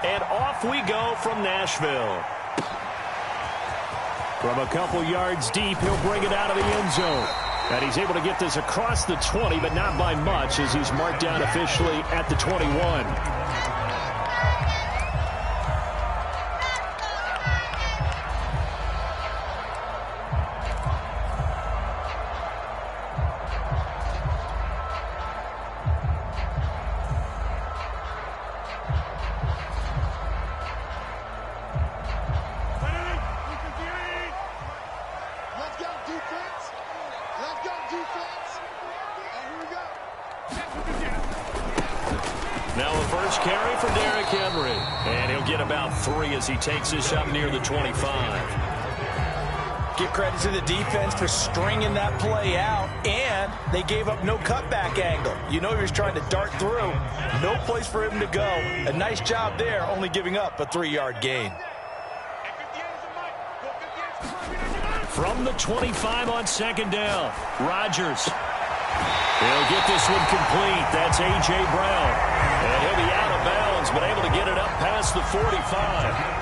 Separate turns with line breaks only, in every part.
And off we go from Nashville. From a couple yards deep, he'll bring it out of the end zone. And he's able to get this across the 20, but not by much, as he's marked down officially at the 21. As he takes this up near the 25.
Give credit to the defense for stringing that play out, and they gave up no cutback angle. You know he was trying to dart through. No place for him to go. A nice job there, only giving up a 3-yard gain.
From the 25 on second down, Rodgers. He'll get this one complete. That's A.J. Brown. And he'll be out of bounds, but able to get it up past the 45.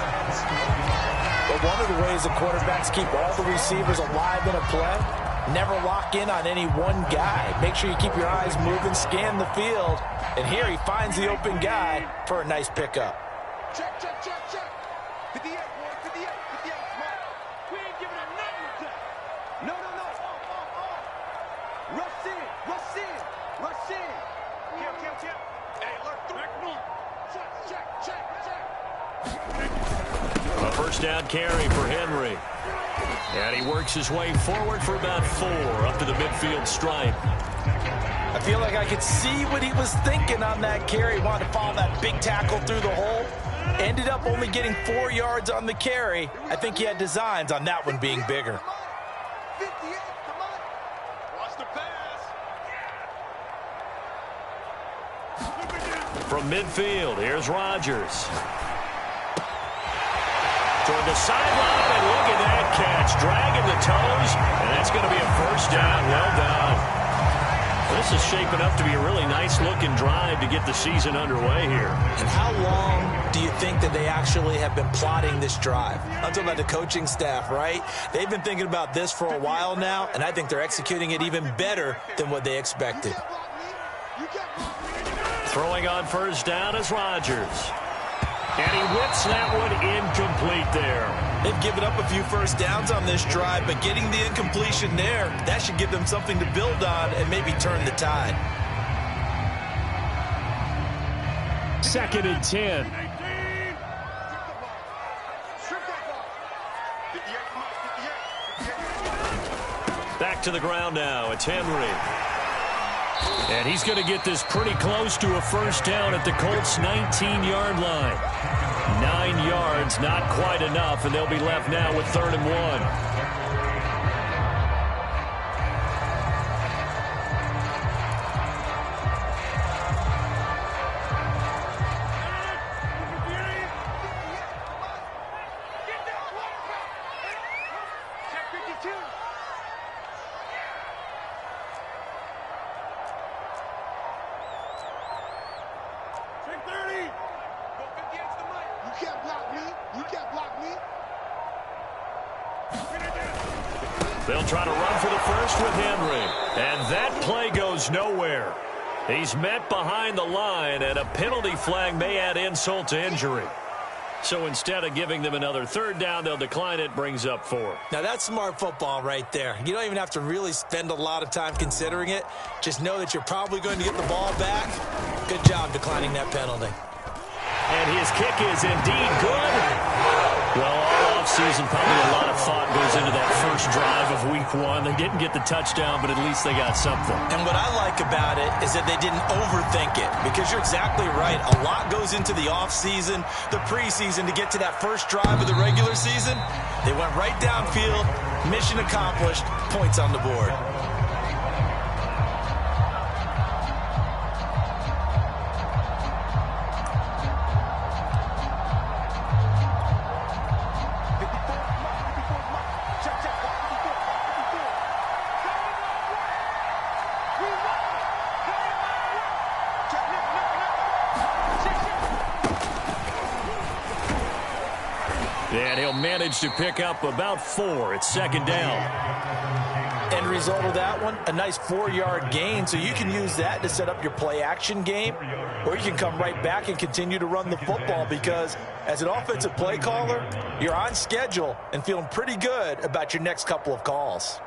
But one of the ways the quarterbacks keep all the receivers alive in a play, never lock in on any one guy. Make sure you keep your eyes moving, scan the field. And here he finds the open guy for a nice pickup.
Check, check, check, check. 58, boy, 58, 58. We ain't giving it nothing with that. No, no, no. Rush in, rush in, rush in. Kill. Hey, look, back north. Check, check, check.
A first down carry for Henry. And he works his way forward for about 4 up to the midfield stripe.
I feel like I could see what he was thinking on that carry. Wanted to follow that big tackle through the hole. Ended up only getting 4 yards on the carry. I think he had designs on that one being bigger.
58, come on. Watch the pass.
From midfield, here's Rodgers. Toward the sideline, and look at that catch. Dragging the toes, and that's going to be a first down. Well done. This is shaping up to be a really nice-looking drive to get the season underway here.
And how long do you think that they actually have been plotting this drive? I'm talking about the coaching staff, right? They've been thinking about this for a while now, and I think they're executing it even better than what they expected.
Throwing on first down is Rodgers. And he whips that one incomplete there.
They've given up a few first downs on this drive, but getting the incompletion there, that should give them something to build on and maybe turn the tide.
2nd and 10. Back to the ground now. It's Henry. And he's going to get this pretty close to a first down at the Colts' 19-yard line. 9 yards, not quite enough, and they'll be left now with 3rd and 1. They'll try to run for the first with Henry. And that play goes nowhere. He's met behind the line, and a penalty flag may add insult to injury. So instead of giving them another 3rd down, they'll decline it, brings up 4.
Now that's smart football right there. You don't even have to really spend a lot of time considering it. Just know that you're probably going to get the ball back. Good job declining that penalty.
And his kick is indeed good. Well, all offseason, probably a lot of thought goes into that first drive of week 1. They didn't get the touchdown, but at least they got something.
And what I like about it is that they didn't overthink it, because you're exactly right. A lot goes into the offseason, the preseason to get to that first drive of the regular season. They went right downfield, mission accomplished, points on the board.
And he'll manage to pick up about 4. It's second down.
End result of that one, a nice 4-yard gain, so you can use that to set up your play-action game, or you can come right back and continue to run the football because as an offensive play caller, you're on schedule and feeling pretty good about your next couple of calls.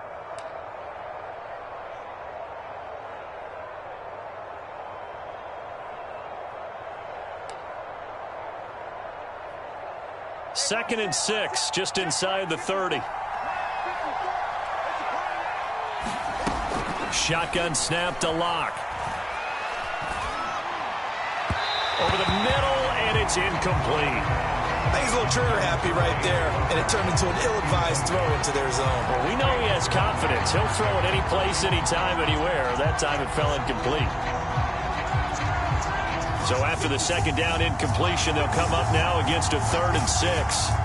Second and 6, just inside the 30. Shotgun snap to Locke. Over the middle, and it's incomplete.
I think he's a little trigger happy right there, and it turned into an ill-advised throw into their zone.
Well, we know he has confidence. He'll throw it any place, anytime, anywhere. That time it fell incomplete. So after the second down incompletion, they'll come up now against a 3rd and 6.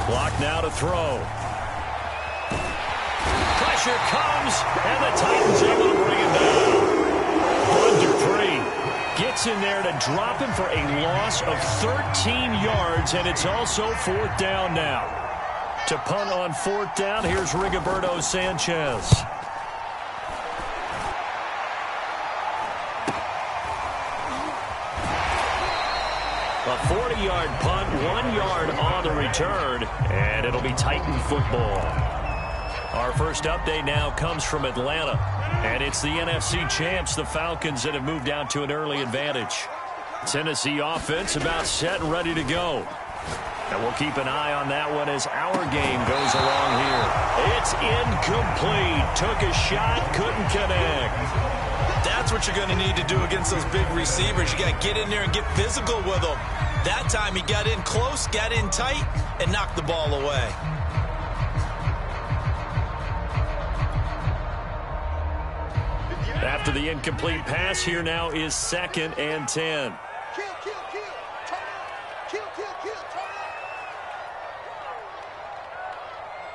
Clock now to throw. Pressure comes, and the Titans able to bring him down. Bud Dupree gets in there to drop him for a loss of 13 yards, and it's also 4th down now. To punt on 4th down, here's Rigoberto Sanchez. A 40-yard punt, 1 yard on the return, and it'll be Titan football. Our first update now comes from Atlanta, and it's the NFC champs, the Falcons, that have moved out to an early advantage. Tennessee offense about set and ready to go. And we'll keep an eye on that one as our game goes along here. It's incomplete. Took a shot, couldn't connect.
That's what you're going to need to do against those big receivers. You got to get in there and get physical with them. That time he got in close, got in tight, and knocked the ball away.
After the incomplete pass, here now is 2nd and 10.
Kill, kill, kill. Turn up. Kill, kill, kill. Turn up.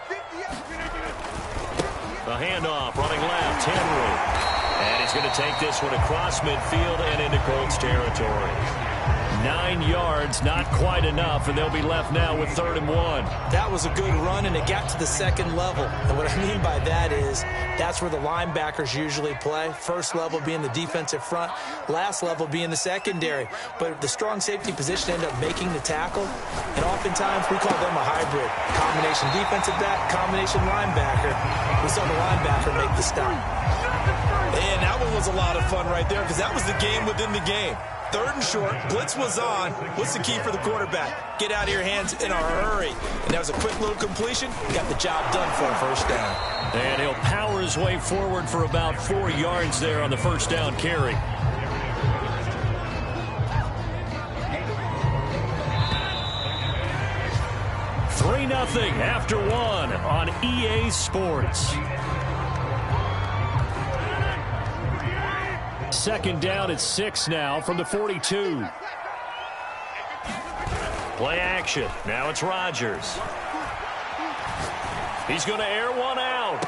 50
The handoff, running left, Henry. And he's going to take this one across midfield and into Colts territory. 9 yards, not quite enough, and they'll be left now with 3rd and 1.
That was a good run, and it got to the second level. And what I mean by that is that's where the linebackers usually play. First level being the defensive front, last level being the secondary. But the strong safety position ended up making the tackle, and oftentimes we call them a hybrid. Combination defensive back, combination linebacker. We saw the linebacker make the stop. And that one was a lot of fun right there because that was the game within the game. 3rd and short, blitz was on. What's the key for the quarterback? Get out of your hands in a hurry. And that was a quick little completion. Got the job done for a 1st down.
And he'll power his way forward for about 4 yards there on the 1st down carry. Three 3-0 after 1 on EA Sports. Second down at 6 now from the 42. Play action. Now it's Rodgers. He's going to air one out.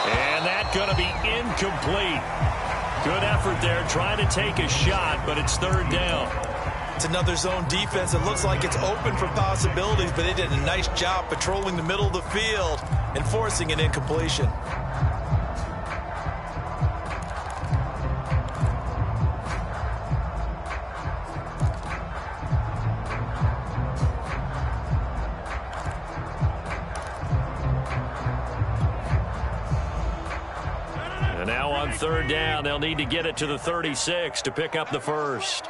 And that's going to be incomplete. Good effort there trying to take a shot, but it's 3rd down.
It's another zone defense. It looks like it's open for possibilities, but they did a nice job patrolling the middle of the field and forcing an incompletion.
And now on 3rd down, they'll need to get it to the 36 to pick up the first.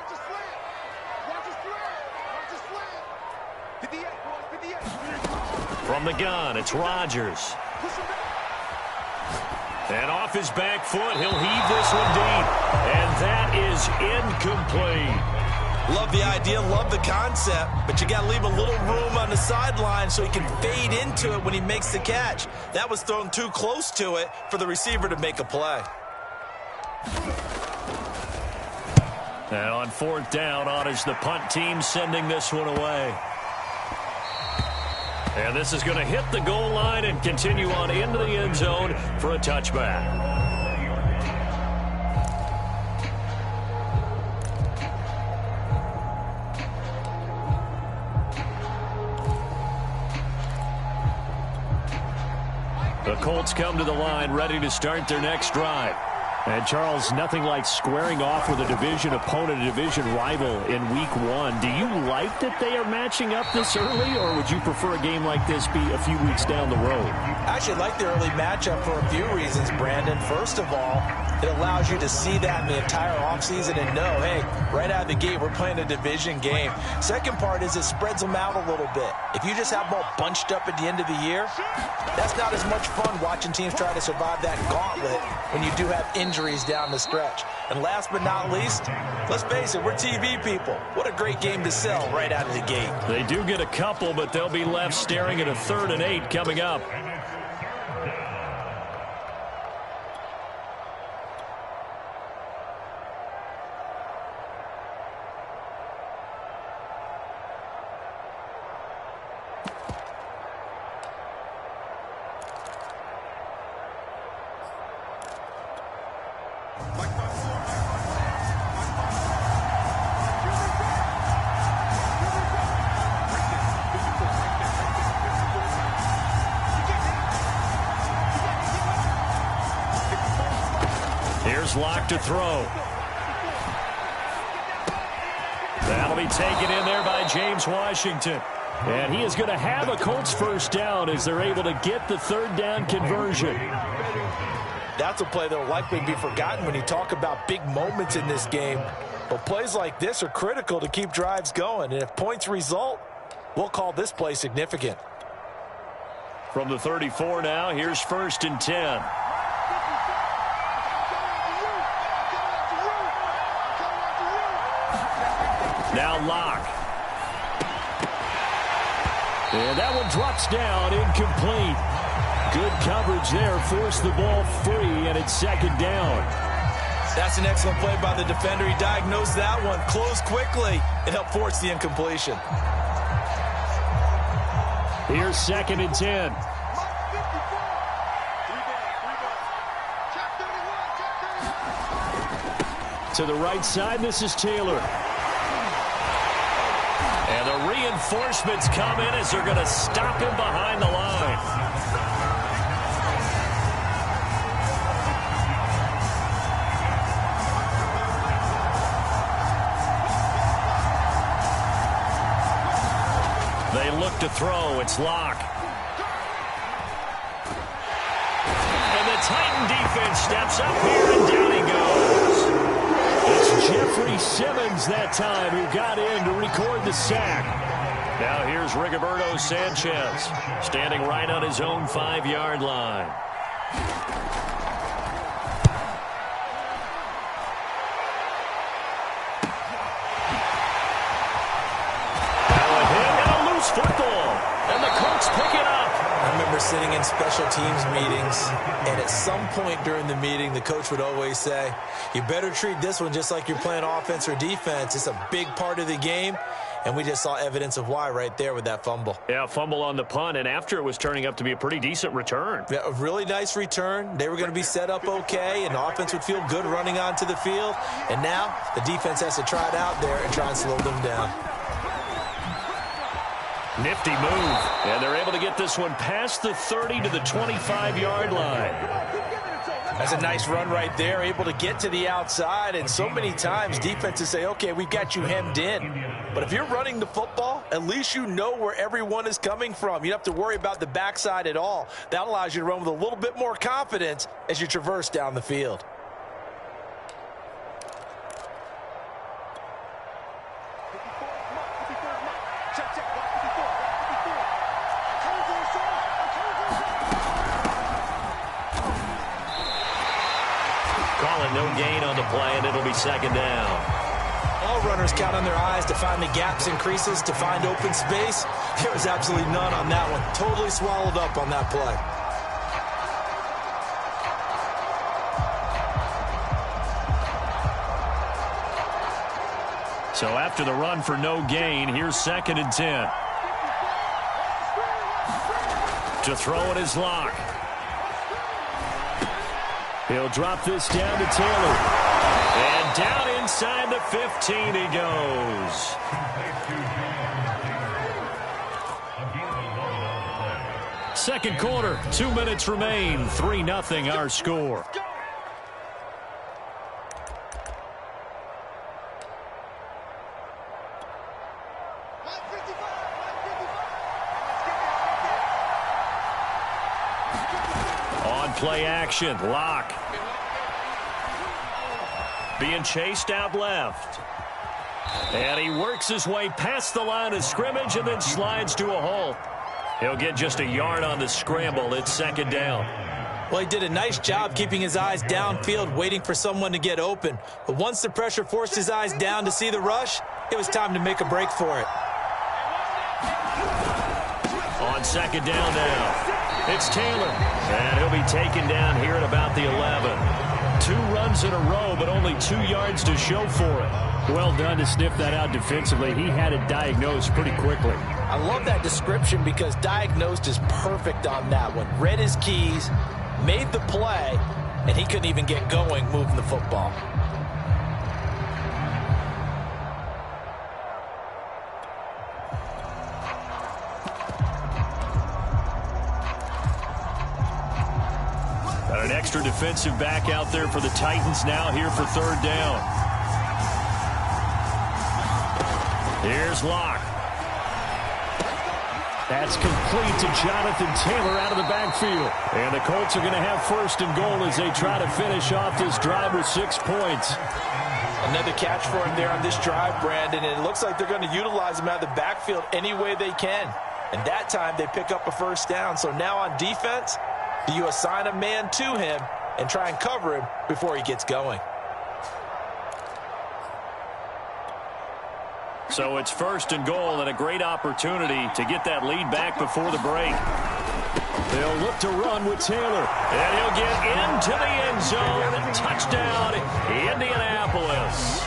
From the gun, it's Rodgers. And off his back foot, he'll heave this one deep. And that is incomplete.
Love the idea, love the concept, but you got to leave a little room on the sideline so he can fade into it when he makes the catch. That was thrown too close to it for the receiver to make a play.
And on 4th down, on is the punt team sending this one away. And this is going to hit the goal line and continue on into the end zone for a touchback. The Colts come to the line ready to start their next drive. And, Charles, nothing like squaring off with a division opponent, a division rival in Week 1. Do you like that they are matching up this early, or would you prefer a game like this be a few weeks down the road?
I actually like the early matchup for a few reasons, Brandon. First of all, it allows you to see that in the entire offseason and know, hey, right out of the gate, we're playing a division game. Second part is it spreads them out a little bit. If you just have them all bunched up at the end of the year, that's not as much fun watching teams try to survive that gauntlet when you do have injuries down the stretch. And last but not least, let's face it, we're TV people. What a great game to sell right out of the gate.
They do get a couple, but they'll be left staring at a 3rd and 8 coming up. Here's Locke to throw. That'll be taken in there by James Washington. And he is going to have a Colts first down as they're able to get the 3rd down conversion.
That's a play that will likely be forgotten when you talk about big moments in this game. But plays like this are critical to keep drives going. And if points result, we'll call this play significant.
From the 34 now, here's 1st and 10. Now Locke. And that one drops down, incomplete. Good coverage there, forced the ball free, and it's 2nd down.
That's an excellent play by the defender. He diagnosed that one, closed quickly, and helped force the incompletion.
Here's 2nd and 10. To the right side, this is Taylor. And the reinforcements come in as they're going to stop him behind the line. They look to throw. It's Locke. And the Titan defense steps up here, and down he goes. It's Jeffrey Simmons that time who got in to record the sack. Now here's Rigoberto Sanchez standing right on his own 5-yard line. Now a hit and a loose football. And the Colts pick it up.
I remember sitting in special teams meetings, and at some point during the meeting, the coach would always say, you better treat this one just like you're playing offense or defense. It's a big part of the game, and we just saw evidence of why right there with that fumble.
Yeah, fumble on the punt, and after it was turning up to be a pretty decent return.
Yeah, a really nice return. They were going to be set up okay, and the offense would feel good running onto the field. And now the defense has to try it out there and try and slow them down.
Nifty move, and they're able to get this one past the 30 to the 25-yard line.
That's a nice run right there, able to get to the outside, and so many times defenses say, okay, we've got you hemmed in. But if you're running the football, at least you know where everyone is coming from. You don't have to worry about the backside at all. That allows you to run with a little bit more confidence as you traverse down the field.
Calling no gain on the play, and it'll be 2nd down.
All runners count on their eyes to find the gaps and creases, to find open space. There was absolutely none on that one. Totally swallowed up on that play.
So after the run for no gain, here's 2nd and 10. To throw it is Locke. He'll drop this down to Taylor. And down inside the 15 he goes. Second quarter, 2 minutes remain. 3-0 our score. On play action, Locke. Being chased out left. And he works his way past the line of scrimmage and then slides to a halt. He'll get just a yard on the scramble. It's second down.
Well, he did a nice job keeping his eyes downfield, waiting for someone to get open. But once the pressure forced his eyes down to see the rush, it was time to make a break for it.
On second down now, it's Taylor. And he'll be taken down here at about the 11. 2 runs in a row, but only 2 yards to show for it.
Well done to sniff that out defensively. He had it diagnosed pretty quickly.
I love that description because diagnosed is perfect on that one. Read his keys, made the play, and he couldn't even get going moving the football.
Got an extra defensive back out there for the Titans now here for third down. Here's Locke.
That's complete to Jonathan Taylor out of the backfield.
And the Colts are going to have first and goal as they try to finish off this drive with 6 points.
Another catch for him there on this drive, Brandon, and it looks like they're going to utilize him out of the backfield any way they can. And that time they pick up a first down. So now on defense, do you assign a man to him and try and cover him before he gets going?
So it's first and goal and a great opportunity to get that lead back before the break. They'll look to run with Taylor. And he'll get into the end zone. Touchdown, Indianapolis.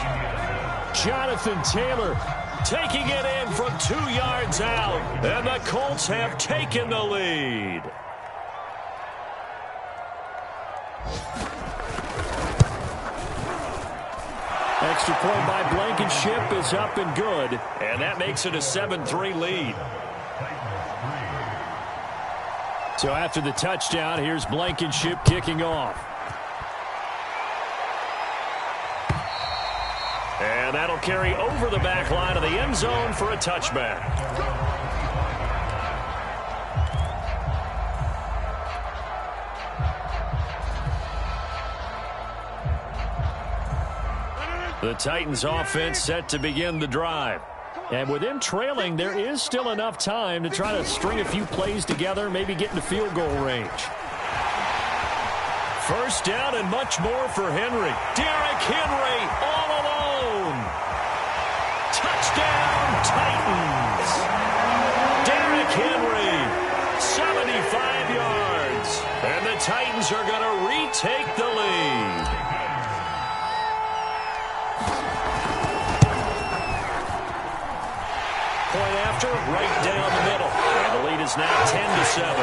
Jonathan Taylor
taking it in from 2 yards out. And the Colts have taken the lead. Extra point by Blankenship is up and good. And that makes it a 7-3 lead.
So after the touchdown, here's Blankenship kicking off.
And that'll carry over the back line of the end zone for a touchback. The Titans offense set to begin the drive.
And with them trailing, there is still enough time to try to string a few plays together, maybe get into field goal range.
First down and much more for Henry. Derrick Henry all alone. Touchdown, Titans. Derrick Henry, 75 yards. And the Titans are going to retake the lead. Point after, right down the middle. And the lead is now 10-7.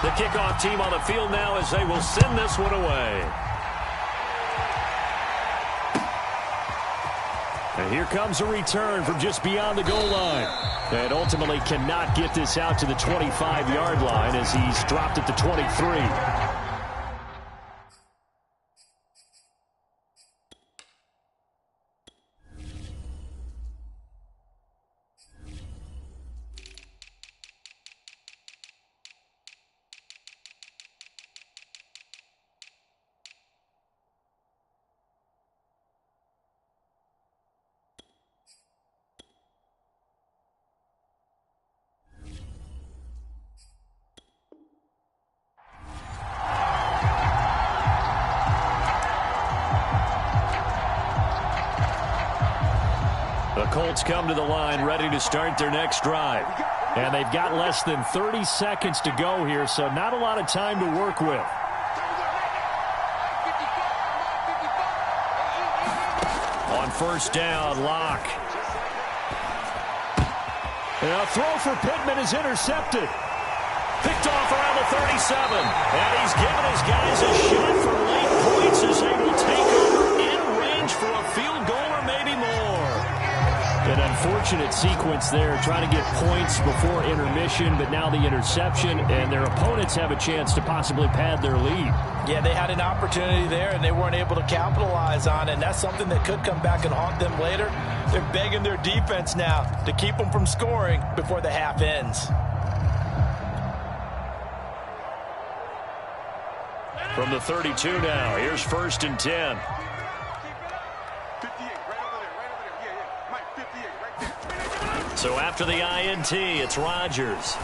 The kickoff team on the field now as they will send this one away.
And here comes a return from just beyond the goal line. And ultimately cannot get this out to the 25-yard line as he's dropped at the 23. The Colts come to the line ready to start their next drive. And they've got less than 30 seconds to go here, so not a lot of time to work with. On first down, Locke. And a throw for Pittman is intercepted. Picked off around the 37. And he's given his guys a shot for late points as they will take over in range for a field goal or maybe more. An unfortunate sequence there, trying to get points before intermission, but now the interception, and their opponents have a chance to possibly pad their lead.
Yeah, they had an opportunity there, and they weren't able to capitalize on it, and that's something that could come back and haunt them later. They're begging their defense now to keep them from scoring before the half ends.
From the 32 now, here's 1st and 10. So after the INT, it's Rodgers.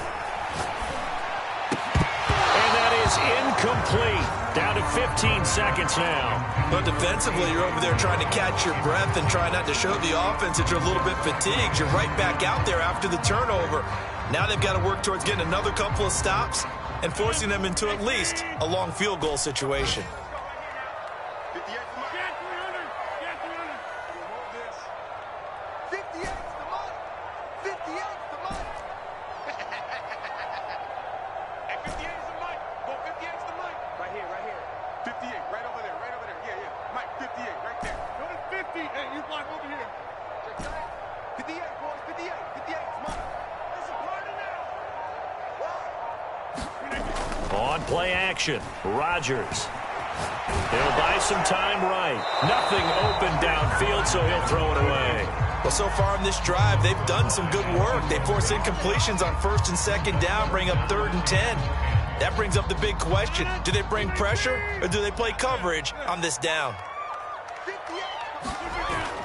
And that is incomplete. Down to 15 seconds now.
But defensively, you're over there trying to catch your breath and try not to show the offense that you're a little bit fatigued. You're right back out there after the turnover. Now they've got to work towards getting another couple of stops and forcing them into at least a long field goal situation.
On play action, Rodgers. He'll buy some time right. Nothing open downfield, so he'll throw it away.
Well, so far in this drive, they've done some good work. They force incompletions on 1st and 2nd down, bring up 3rd and 10. That brings up the big question. Do they bring pressure, or do they play coverage on this down?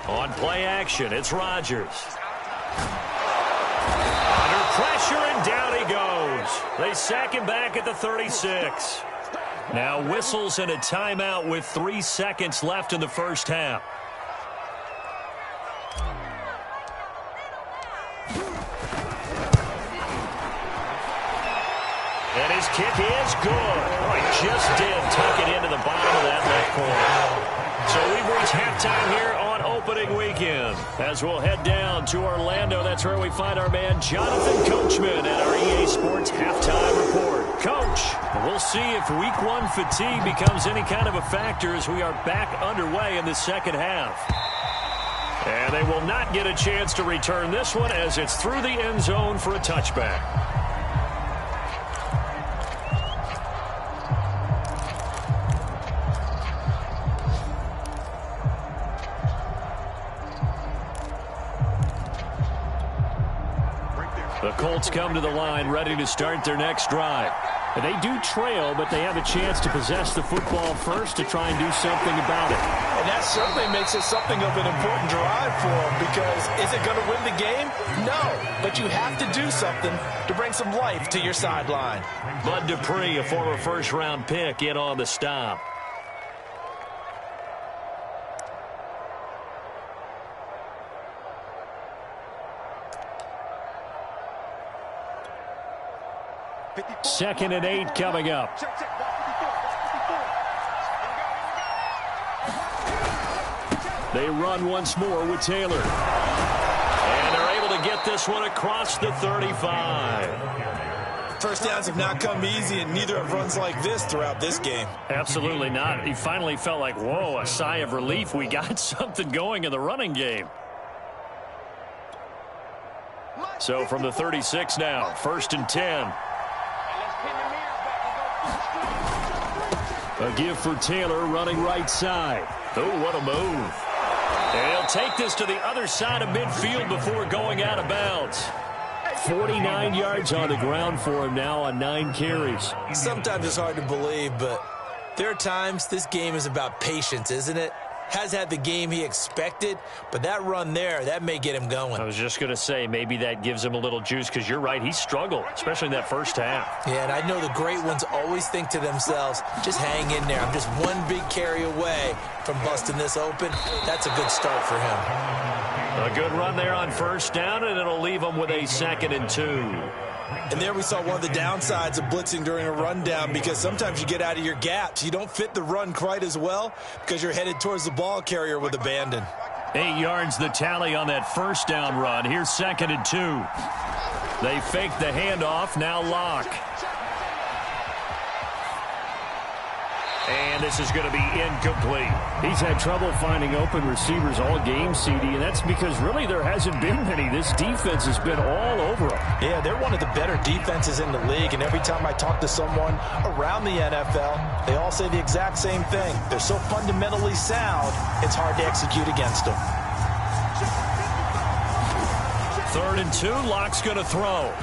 On play action, it's Rodgers. Under pressure, and down he goes. They sack him back at the 36. Now whistles and a timeout with 3 seconds left in the first half. And his kick is good. Oh, he just did tuck it into the bottom of that left corner. So we've reached halftime here on opening weekend. As we'll head down to Orlando, that's where we find our man Jonathan Coachman at our EA Sports Halftime Report. Coach, we'll see if Week 1 fatigue becomes any kind of a factor as we are back underway in the second half. And they will not get a chance to return this one as it's through the end zone for a touchback. The Colts come to the line ready to start their next drive. And they do trail, but they have a chance to possess the football first to try and do something about it.
And that certainly makes it something of an important drive for them, because is it going to win the game? No, but you have to do something to bring some life to your sideline.
Bud Dupree, a former first-round pick, in on the stop. Second and 8 coming up. They run once more with Taylor. And they're able to get this one across the 35.
First downs have not come easy, and neither have runs like this throughout this game.
Absolutely not. He finally felt like, whoa, a sigh of relief. We got something going in the running game. So from the 36 now, 1st and 10. A give for Taylor running right side. Oh, what a move. And he'll take this to the other side of midfield before going out of bounds. 49 yards on the ground for him now on 9 carries.
Sometimes it's hard to believe, but there are times this game is about patience, isn't it? Has had the game he expected, but that run there, that may get him going.
I was just going to say, maybe that gives him a little juice, because you're right, he struggled, especially in that first half.
Yeah, and I know the great ones always think to themselves, just hang in there. I'm just one big carry away from busting this open. That's a good start for him.
A good run there on first down, and it'll leave him with a 2nd and 2.
And there we saw one of the downsides of blitzing during a rundown, because sometimes you get out of your gaps. You don't fit the run quite as well because you're headed towards the ball carrier with abandon.
8 yards the tally on that first down run. Here's 2nd and 2.
They fake the handoff, now lock. And this is going to be incomplete.
He's had trouble finding open receivers all game, CD, and that's because really there hasn't been many. This defense has been all over them.
Yeah, they're one of the better defenses in the league, and every time I talk to someone around the NFL, they all say the exact same thing. They're so fundamentally sound, it's hard to execute against them.
3rd and 2, Lock's going to throw.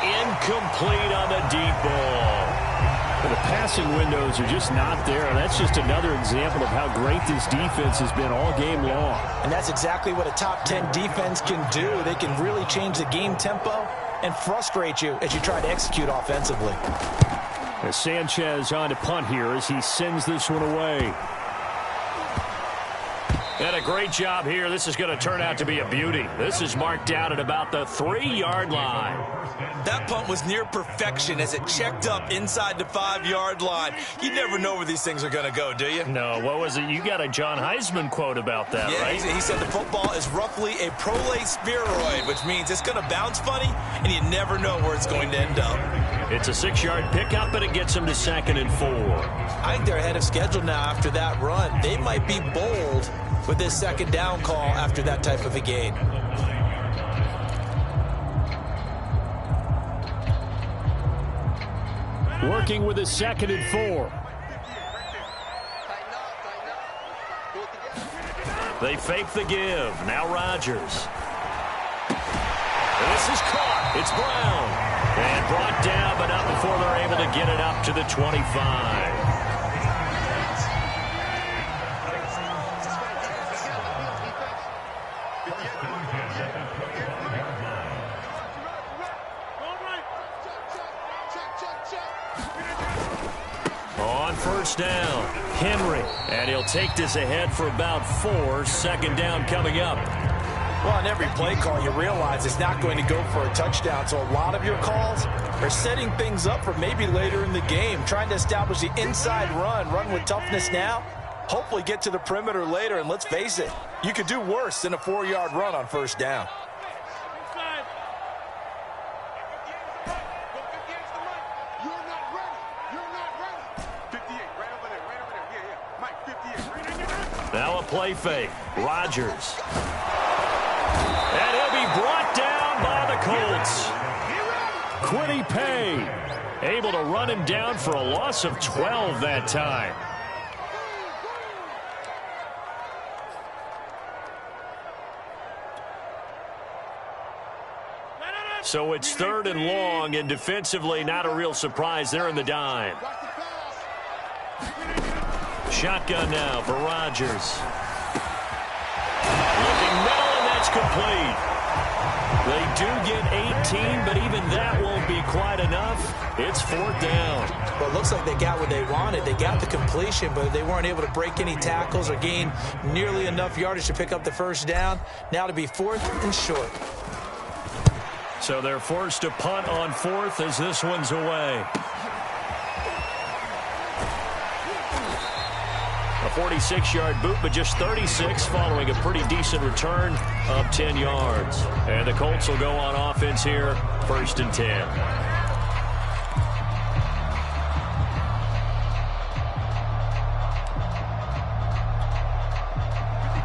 Incomplete on the deep ball.
The passing windows are just not there. That's just another example of how great this defense has been all game long.
And that's exactly what a top 10 defense can do. They can really change the game tempo and frustrate you as you try to execute offensively.
As Sanchez on to punt here as he sends this one away.
And a great job here. This is going to turn out to be a beauty. This is marked out at about the 3-yard line.
That punt was near perfection as it checked up inside the 5-yard line. You never know where these things are going to go, do you?
No, what was it? You got a John Heisman quote about that,
yeah,
right?
He said the football is roughly a prolate spheroid, which means it's going to bounce funny, and you never know where it's going to end up.
It's a 6-yard pickup, and it gets them to 2nd and 4.
I think they're ahead of schedule now after that run. They might be bold with this 2nd down call after that type of a gain.
Working with a 2nd and 4.
They fake the give. Now Rodgers. This is caught. It's Brown. And brought down, but not before they're able to get it up to the 25. On 1st down, Henry. And he'll take this ahead for about 4. 2nd down coming up.
Well, on every play call, you realize it's not going to go for a touchdown. So a lot of your calls are setting things up for maybe later in the game, trying to establish the inside run with toughness now, hopefully get to the perimeter later. And let's face it, you could do worse than a 4-yard run on 1st down.
Now a play fake. Rodgers. And he'll be brought down by the Colts.
Quiddy Pay
Able to run him down for a loss of 12 that time. So it's 3rd and long, and defensively not a real surprise. They're in the dime. Shotgun now for Rodgers. Looking middle, and that's complete. They do get 18, but even that won't be quite enough. It's 4th down.
Well, it looks like they got what they wanted. They got the completion, but they weren't able to break any tackles or gain nearly enough yardage to pick up the 1st down. Now to be 4th and short.
So they're forced to punt on 4th as this one's away. A 46-yard boot, but just 36 following a pretty decent return of 10 yards. And the Colts will go on offense here, 1st and 10.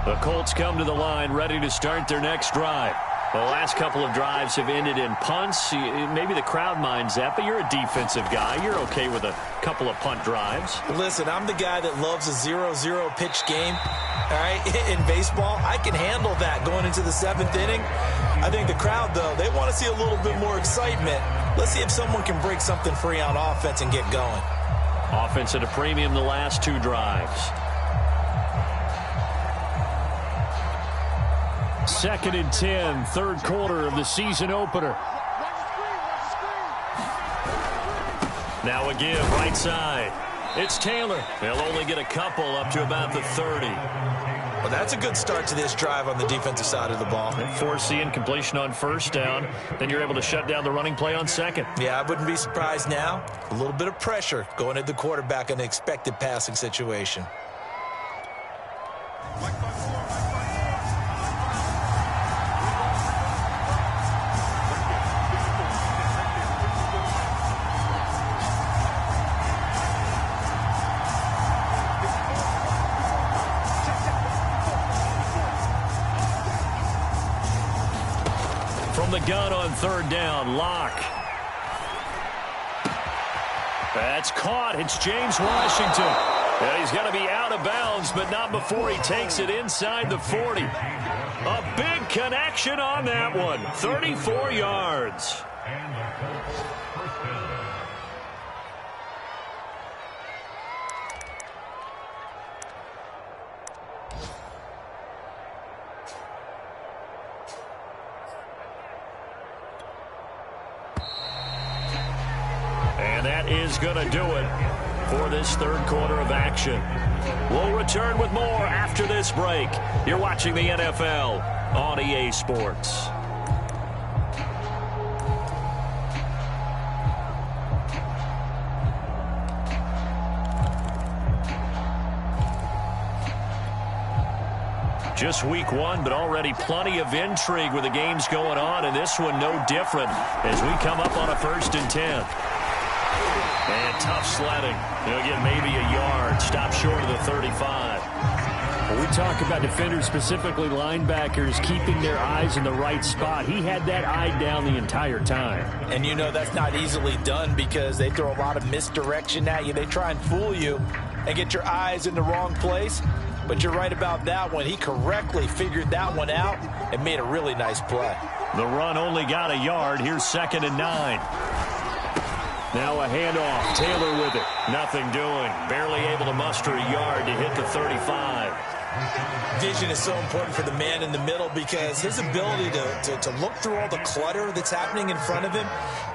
The Colts come to the line ready to start their next drive. The last couple of drives have ended in punts. Maybe the crowd minds that, but you're a defensive guy. You're okay with a couple of punt drives.
Listen, I'm the guy that loves a 0-0 pitch game. All right, in baseball, I can handle that going into the 7th inning. I think the crowd, though, they want to see a little bit more excitement. Let's see if someone can break something free on offense and get going.
Offense at a premium the last 2 drives.
2nd and 10, 3rd quarter of the season opener.
Now a give, right side. It's Taylor. They'll only get a couple up to about the 30.
Well, that's a good start to this drive on the defensive side of the ball.
Force the incompletion on 1st down. Then you're able to shut down the running play on 2nd.
Yeah, I wouldn't be surprised now. A little bit of pressure going at the quarterback in an expected passing situation.
the gun on third down. Lock. That's caught. It's James Washington. And he's going to be out of bounds, but not before he takes it inside the 40. A big connection on that one. 34 yards. And that is going to do it for this third quarter of action. We'll return with more after this break. You're watching the NFL on EA Sports. Just week one, but already plenty of intrigue with the games going on, and this one no different as we come up on a 1st and 10. And tough sledding. He'll get maybe a yard. Stop short of the 35.
When we talk about defenders, specifically linebackers, keeping their eyes in the right spot, he had that eye down the entire time.
And you know that's not easily done because they throw a lot of misdirection at you. They try and fool you and get your eyes in the wrong place. But you're right about that one. He correctly figured that one out and made a really nice play.
The run only got a yard. Here's 2nd and 9. Now a handoff. Taylor with it. Nothing doing. Barely able to muster a yard to hit the 35.
Vision is so important for the man in the middle because his ability to look through all the clutter that's happening in front of him,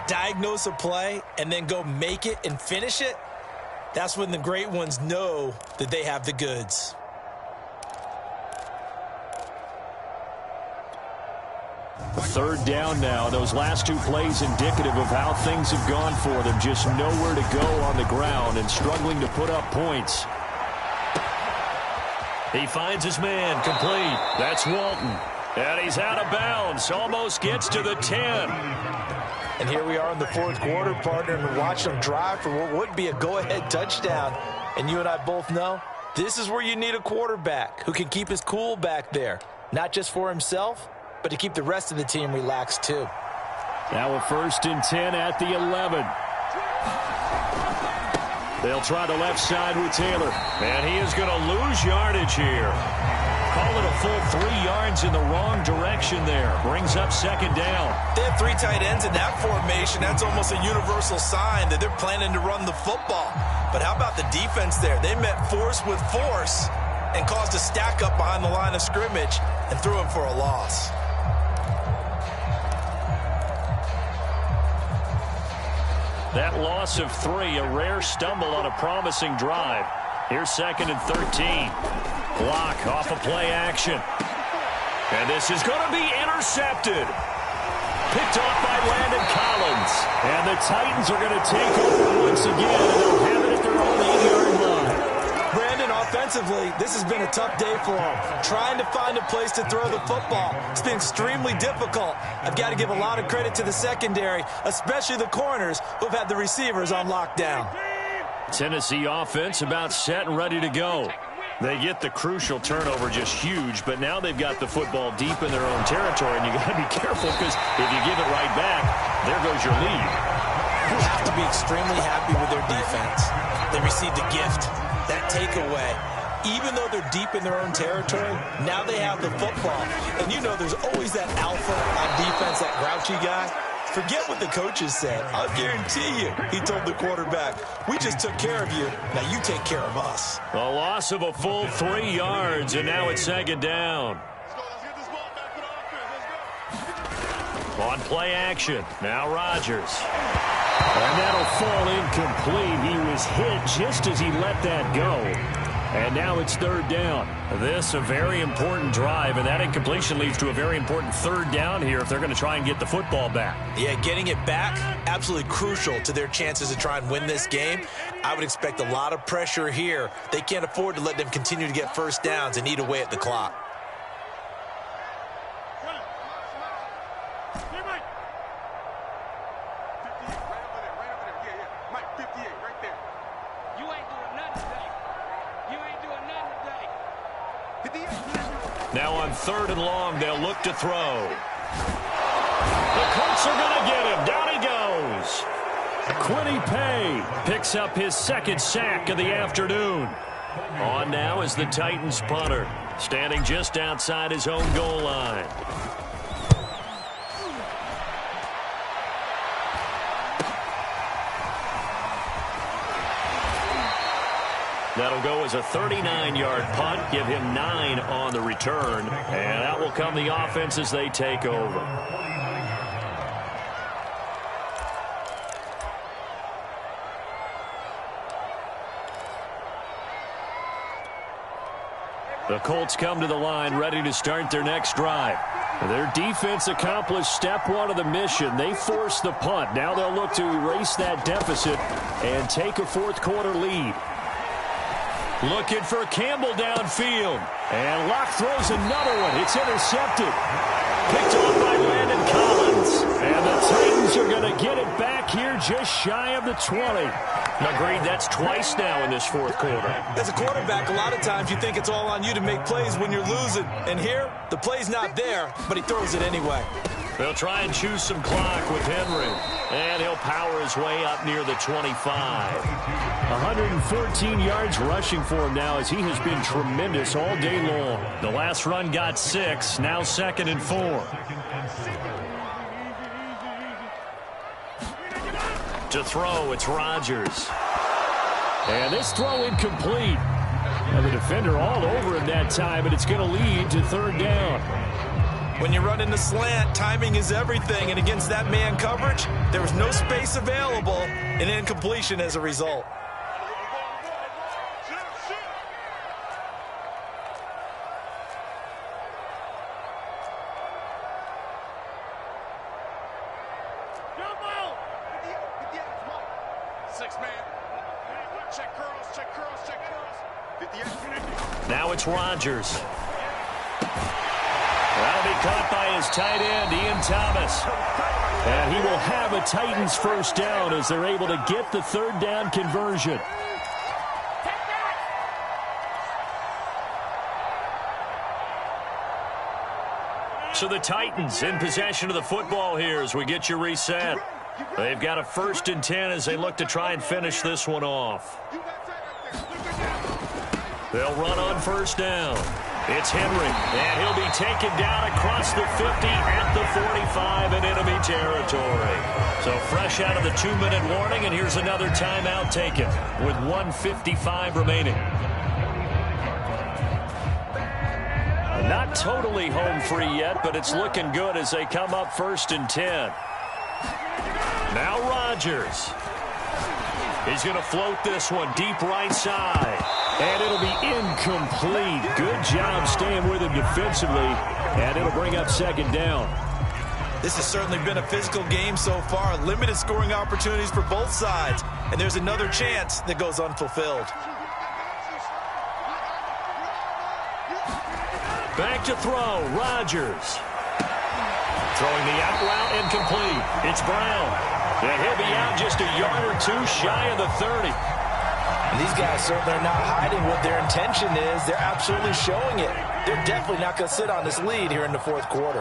diagnose a play, and then go make it and finish it, that's when the great ones know that they have the goods.
Third down now. Those last two plays indicative of how things have gone for them. Just nowhere to go on the ground and struggling to put up points. He finds his man complete. That's Walton. And he's out of bounds. Almost gets to the 10.
And here we are in the 4th quarter, partner, and watch them drive for what would be a go-ahead touchdown. And you and I both know this is where you need a quarterback who can keep his cool back there. Not just for himself, but to keep the rest of the team relaxed too.
Now a 1st and 10 at the 11. They'll try the left side with Taylor. And he is going to lose yardage here. Call it a full 3 yards in the wrong direction there. Brings up 2nd down.
They have 3 tight ends in that formation. That's almost a universal sign that they're planning to run the football. But how about the defense there? They met force with force and caused a stack up behind the line of scrimmage and threw him for a loss.
That loss of 3, a rare stumble on a promising drive. Here's 2nd and 13. Block off a play action. And this is going to be intercepted. Picked off by Landon Collins. And the Titans are going to take over once again, and they'll have it at their own 8-yard line.
Brandon, offensively, this has been a tough day for him. Trying to find a place to throw the football. It's been extremely difficult. I've got to give a lot of credit to the secondary, especially the corners who've had the receivers on lockdown.
Tennessee offense about set and ready to go. They get the crucial turnover, just huge, but now they've got the football deep in their own territory, and you got to be careful because if you give it right back, there goes your lead.
You have to be extremely happy with their defense. They received a gift. That takeaway, even though they're deep in their own territory, now they have the football. And you know there's always that alpha on defense, that grouchy guy. Forget what the coaches said. I'll guarantee you, he told the quarterback, we just took care of you. Now you take care of us.
A loss of a full 3 yards, and now it's 2nd down.
Let's get this ball back for the offense. Let's go.
On play action, now Rodgers. And that'll fall incomplete. He was hit just as he let that go. And now it's 3rd down. This a very important drive, and that incompletion leads to a very important 3rd down here if they're going to try and get the football back.
Yeah, getting it back, absolutely crucial to their chances to try and win this game. I would expect a lot of pressure here. They can't afford to let them continue to get first downs and eat away at the clock.
Now on 3rd and long, they'll look to throw.
The Colts are going to get him. Down he goes. Quiddy Pay picks up his second sack of the afternoon. On now is the Titans punter, standing just outside his own goal line. That'll go as a 39-yard punt, give him 9 on the return, and that will come the offense as they take over. The Colts come to the line ready to start their next drive. Their defense accomplished step 1 of the mission. They forced the punt. Now they'll look to erase that deficit and take a fourth-quarter lead. Looking for Campbell downfield. And Locke throws another one. It's intercepted. Picked off by Landon Collins. And the Titans are going to get it back here just shy of the 20. Agreed, that's twice now in this fourth quarter.
As a quarterback, a lot of times you think it's all on you to make plays when you're losing. And here, the play's not there, but he throws it anyway.
They'll try and choose some clock with Henry. And he'll power his way up near the 25. 114 yards rushing for him now as he has been tremendous all day long. The last run got 6, now 2nd and 4. To throw, it's Rodgers. And this throw incomplete. And the defender all over him that time, and it's going to lead to 3rd down.
When you run in the slant, timing is everything, and against that man coverage, there was no space available, and incompletion as a result.
Now it's Rodgers. That'll be caught by his tight end, Ian Thomas. And he will have a Titans first down as they're able to get the 3rd down conversion. So the Titans in possession of the football here as we get you reset. They've got a 1st and 10 as they look to try and finish this one off. They'll run on 1st down. It's Henry, and he'll be taken down across the 50 at the 45 in enemy territory. So fresh out of the 2-minute warning, and here's another timeout taken with 1:55 remaining. Not totally home free yet, but it's looking good as they come up 1st and 10. Now Rodgers. He's going to float this one deep right side. And it'll be incomplete. Good job staying with him defensively. And it'll bring up 2nd down.
This has certainly been a physical game so far. Limited scoring opportunities for both sides. And there's another chance that goes unfulfilled.
Back to throw. Rodgers. Throwing the out route incomplete. It's Brown. And he'll be out just a yard or 2 shy of the 30.
And these guys certainly are not hiding what their intention is. They're absolutely showing it. They're definitely not going to sit on this lead here in the 4th quarter.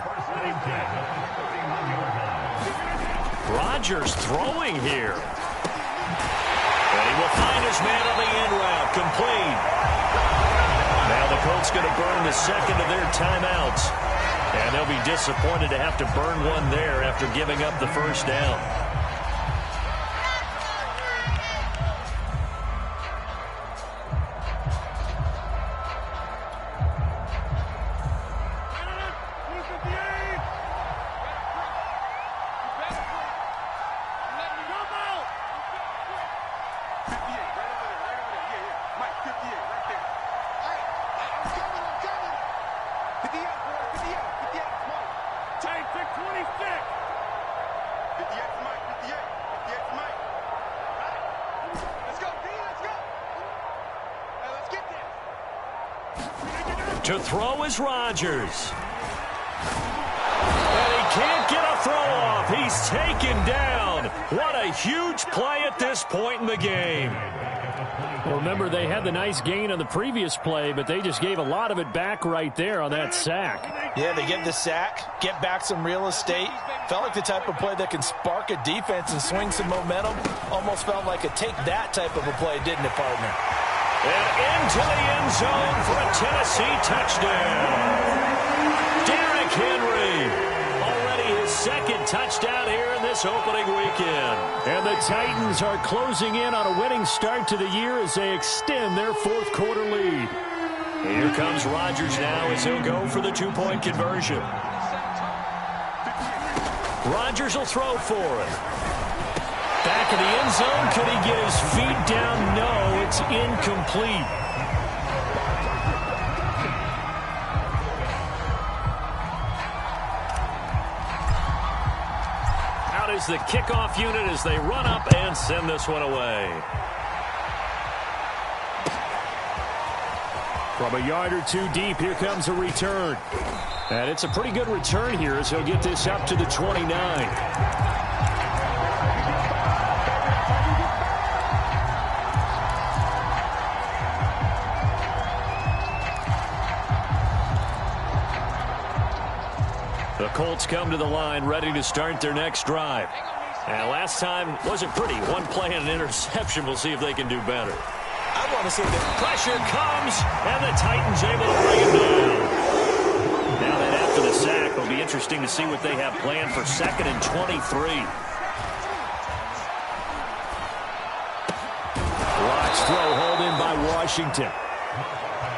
Rodgers throwing here. And he will find his man on the end route. Complete. Now the Colts going to burn the 2nd of their timeouts. And they'll be disappointed to have to burn one there after giving up the 1st down. To throw is Rodgers. And he can't get a throw off. He's taken down. What a huge play at this point in the game. Well, remember, they had the nice gain on the previous play, but they just gave a lot of it back right there on that sack.
Yeah, they get the sack, get back some real estate, Felt like the type of play that can spark a defense and swing some momentum. Almost felt like a take-that type of a play, didn't it, partner?
And into the end zone for a Tennessee touchdown. Derrick Henry. Already his second touchdown here in this opening weekend.
And the Titans are closing in on a winning start to the year as they extend their fourth quarter lead.
Here comes Rodgers now as he'll go for the two-point conversion. Rodgers will throw for it. Back in the end zone. Could he get his feet down? No, it's incomplete. Out is the kickoff unit as they run up and send this one away.
From a yard or two deep, here comes a return. And it's a pretty good return here as he'll get this up to the 29.
The Colts come to the line ready to start their next drive. And last time wasn't pretty. One play and an interception. We'll see if they can do better.
I want to see the
Pressure comes, and the Titans able to bring him down. Now that after the sack, it'll be interesting to see what they have planned for 2nd and 23.
Locks throw hauled in by Washington.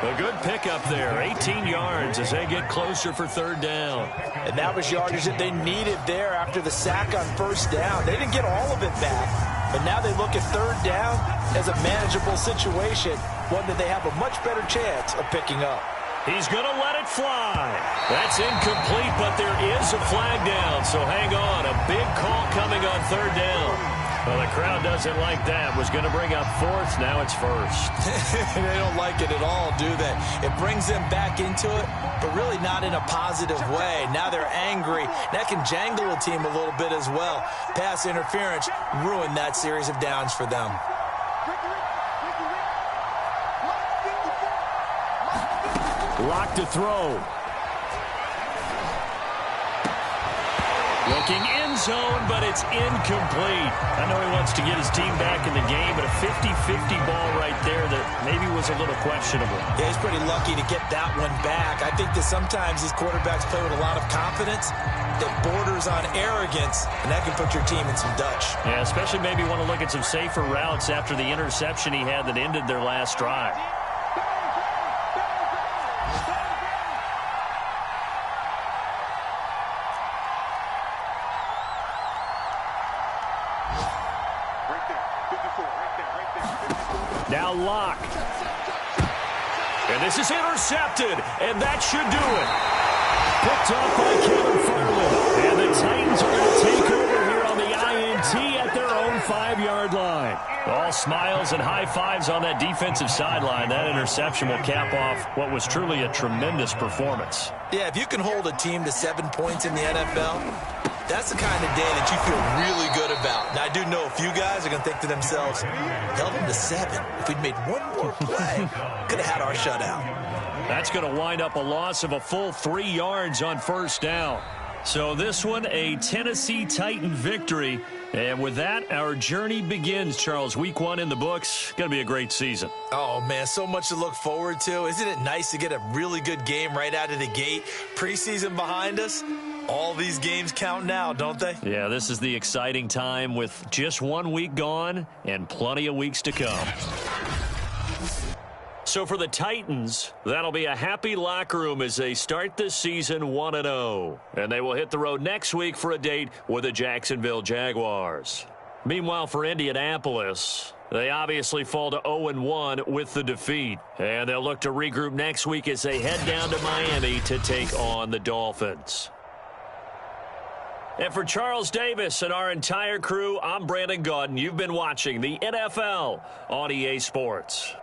A good pickup there, 18 yards as they get closer for 3rd down.
And that was yardage that they needed there after the sack on 1st down. They didn't get all of it back, but now they look at 3rd down as a manageable situation, one that they have a much better chance of picking up.
He's going to let it fly. That's incomplete, but there is a flag down, so hang on. A big call coming on 3rd down. Well, the crowd doesn't like that. Was going to bring up 4th. Now it's 1st.
They don't like it at all, do they? It brings them back into it, but really not in a positive way. Now they're angry. That can jangle a team a little bit as well. Pass interference ruined that series of downs for them.
Lock to throw.
Looking end zone, but it's incomplete. I know he wants to get his team back in the game, but a 50-50 ball right there that maybe was a little questionable.
Yeah, he's pretty lucky to get that one back. I think that sometimes these quarterbacks play with a lot of confidence that borders on arrogance, and that can put your team in some Dutch.
Yeah, especially maybe want to look at some safer routes after the interception he had that ended their last drive.
Now Locke.
And this is intercepted, and that should do it.
Picked off by Kevin Farland. And the Titans are going to take over here on the INT at their own 5-yard line.
All smiles and high fives on that defensive sideline. That interception will cap off what was truly a tremendous performance.
Yeah, if you can hold a team to 7 points in the NFL, that's the kind of day that you feel really good about. Now, I do know a few guys are going to think to themselves, held them to 7. If we'd made one more play, could have had our shutout.
That's going to wind up a loss of a full 3 yards on 1st down. So this one, a Tennessee Titan victory. And with that, our journey begins, Charles. Week 1 in the books. Going to be a great season.
Oh, man, so much to look forward to. Isn't it nice to get a really good game right out of the gate? Preseason behind us. All these games count now, don't they?
Yeah, this is the exciting time with just 1 week gone and plenty of weeks to come. So for the Titans, that'll be a happy locker room as they start this season 1-0. And they will hit the road next week for a date with the Jacksonville Jaguars. Meanwhile, for Indianapolis, they obviously fall to 0-1 with the defeat. And they'll look to regroup next week as they head down to Miami to take on the Dolphins. And for Charles Davis and our entire crew, I'm Brandon Gaudin. You've been watching the NFL on EA Sports.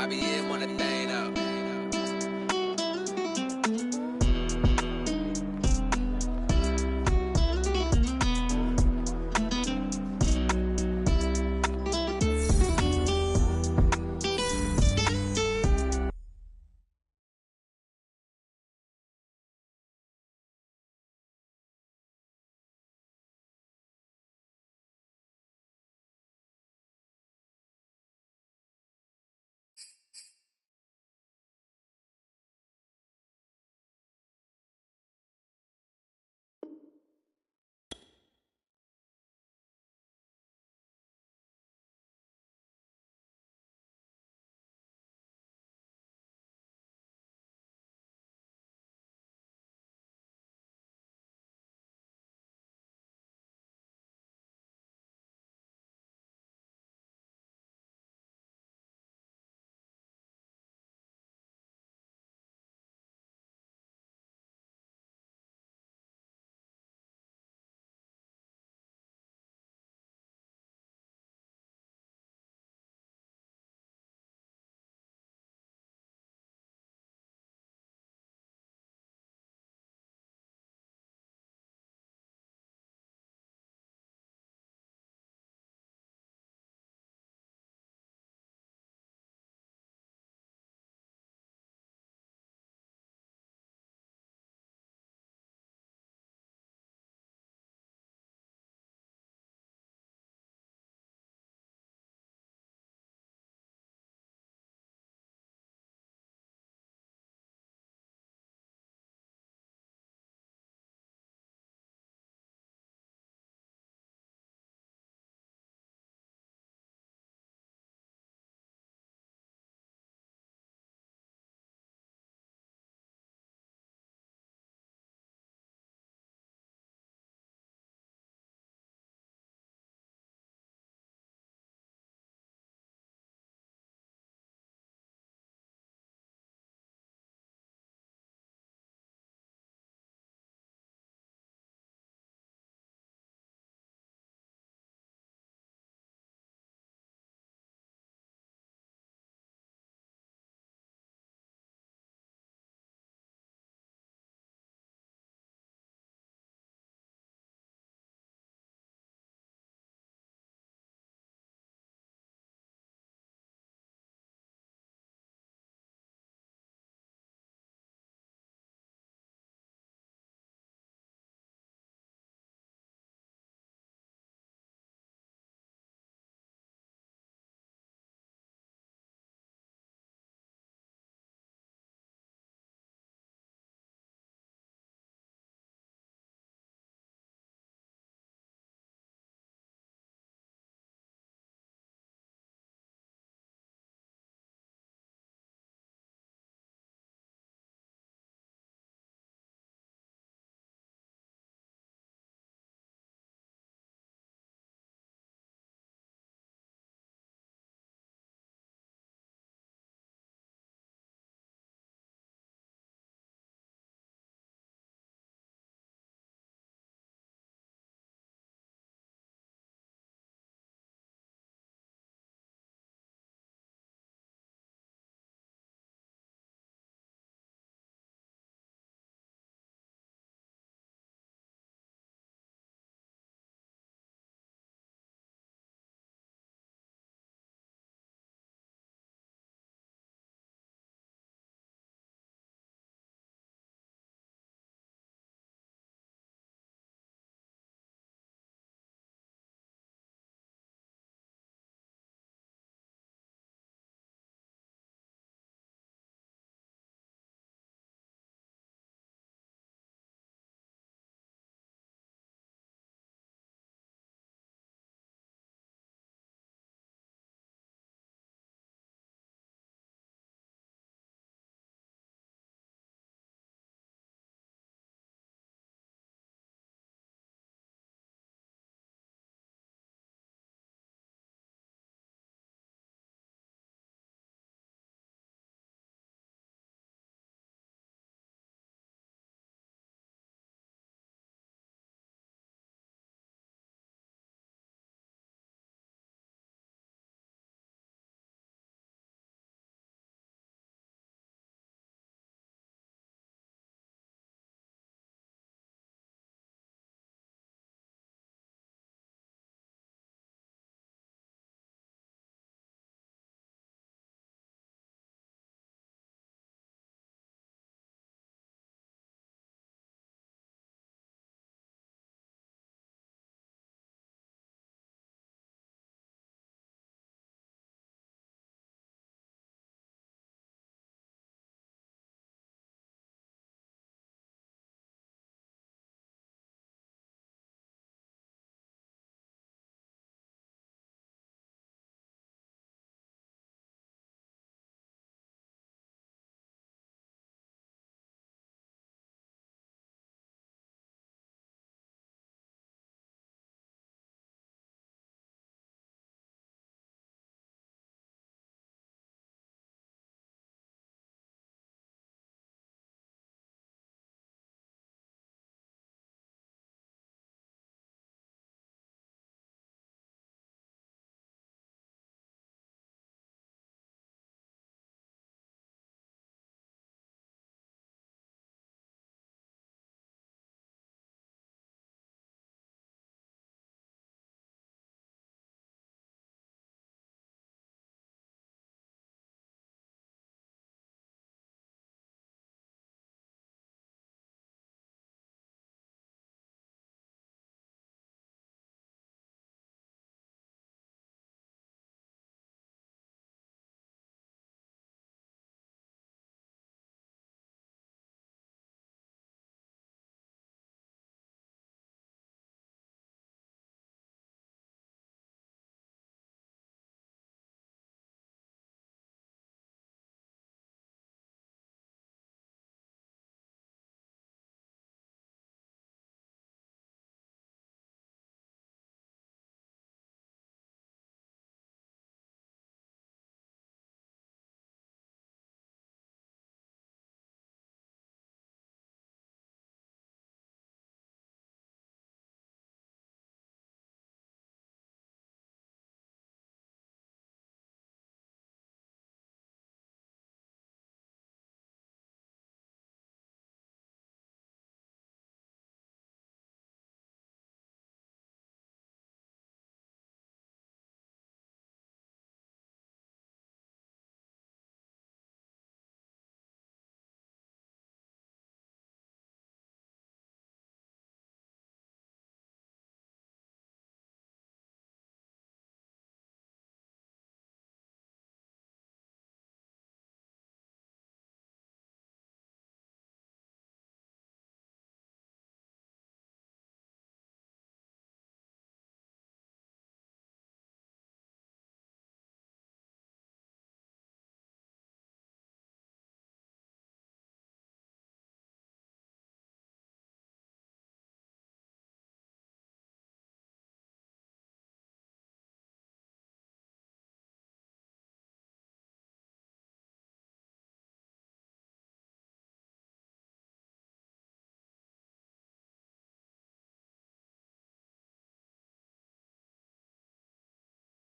YBN want a thing up.